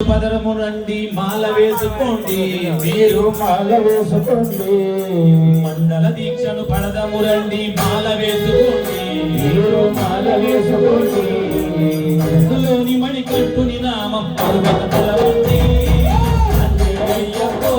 పదరము రండి మాల వేసుకోండి మీరు మాల వేసుకోండి మండల దీక్షను పడదము రండి మాల వేసుకోండి మీరు మాల వేసుకోండి అందులోని మణికంఠుని నామం పర్వత తలవండి అయ్యప్పో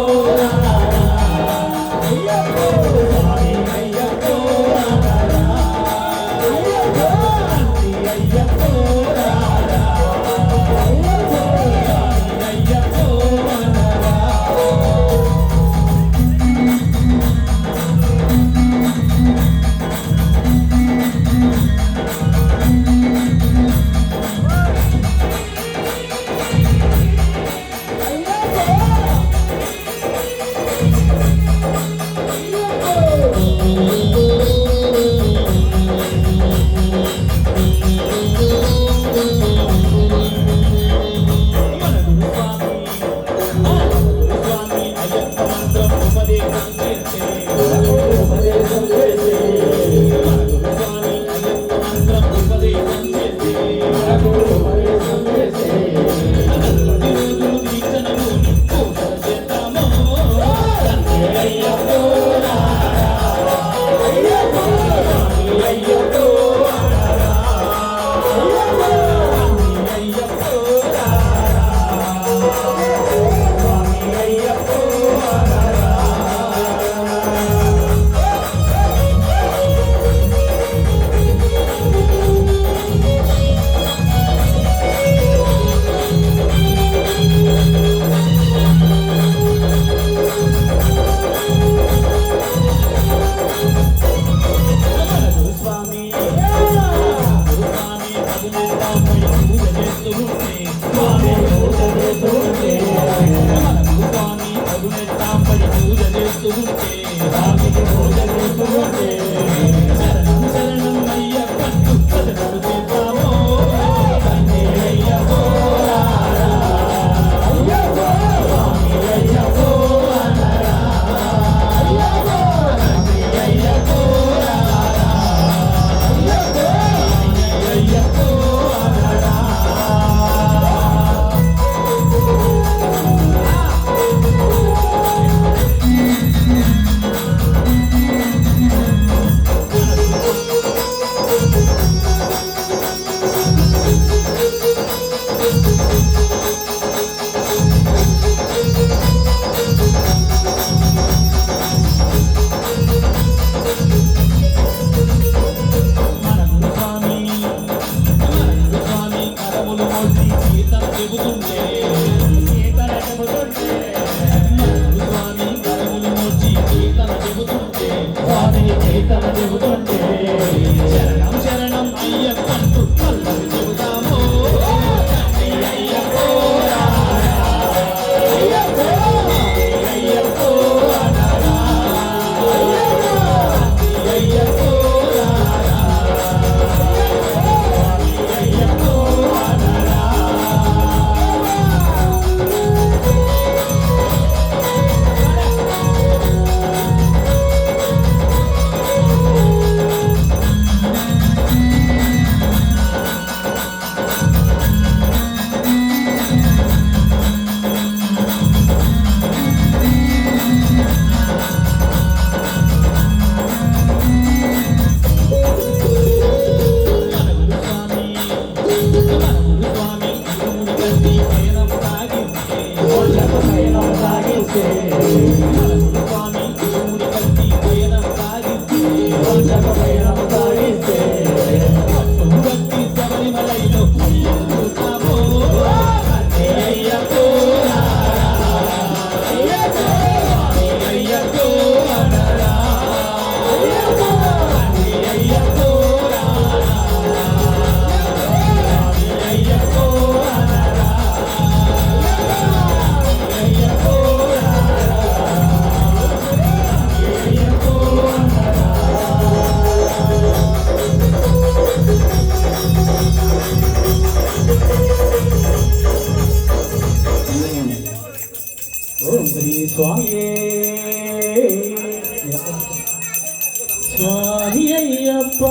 స్వామి అయ్యప్ప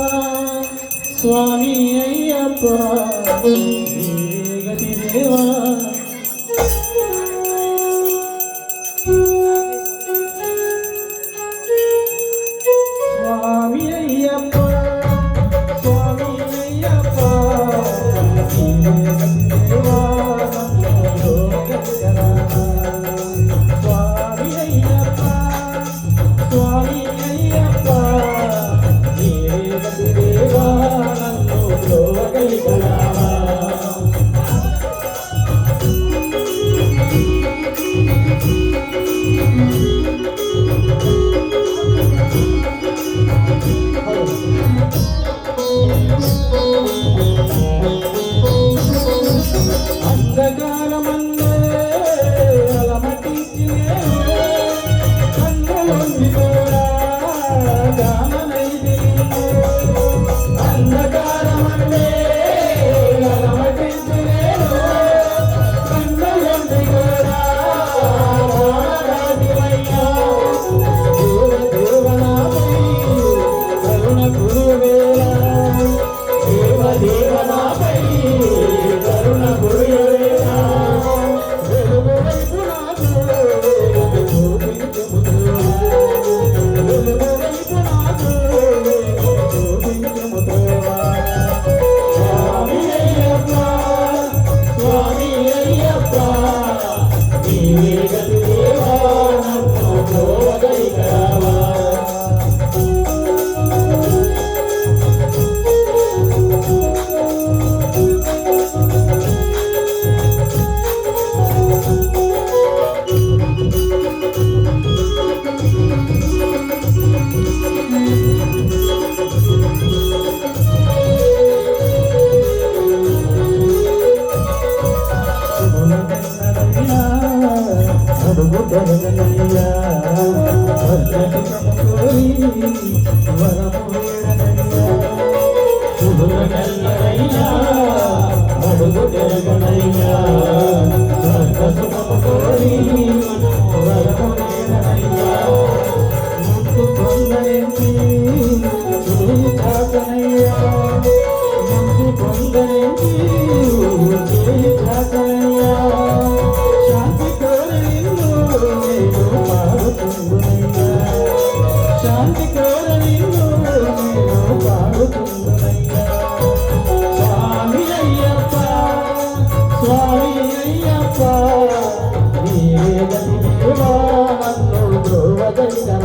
స్వామి అయ్యప్ప గతి దేవా అంధకారమన్నే అలమటించి కన్నులొంది కూడా గాననైది అంధకారమన్నే అలమటించి కన్నులొంది కూడా గాననైదివయ్యా దేవదేవనాపై కరుణ గురువేలా దేవదేవనాపై కరుణ గురువేలా వెలుగువైపు నాకు చూపించుముద్రువా వెలుగువైపు నాకు చూపించుముద్రువా స్వామి అయ్యప్ప స్వామి అయ్యప్ప నీవే గతి దేవా నన్ను ప్రోవగలిగావా అడుగు దొరకనయ్యా వరము వేడనయ్యా శుభ్రనయ్యా అడుగు దొరకనయ్యా స్వర్గ సుఖము కోరి వరము వేడనయ్యా ముందు పొందనేంటి చేయి చాకనయ్యా ముందు పొందనేంటి చేయి చాకనయ్యా శాంతి కోరి నేను పాడుతుందునయ్యా శాంతి కోరి నేను పాడుతుందునయ్యా స్వామి అయ్యప్ప స్వామి అయ్యప్ప నీవే గతి దేవా నన్ను ధ్రువదర్శన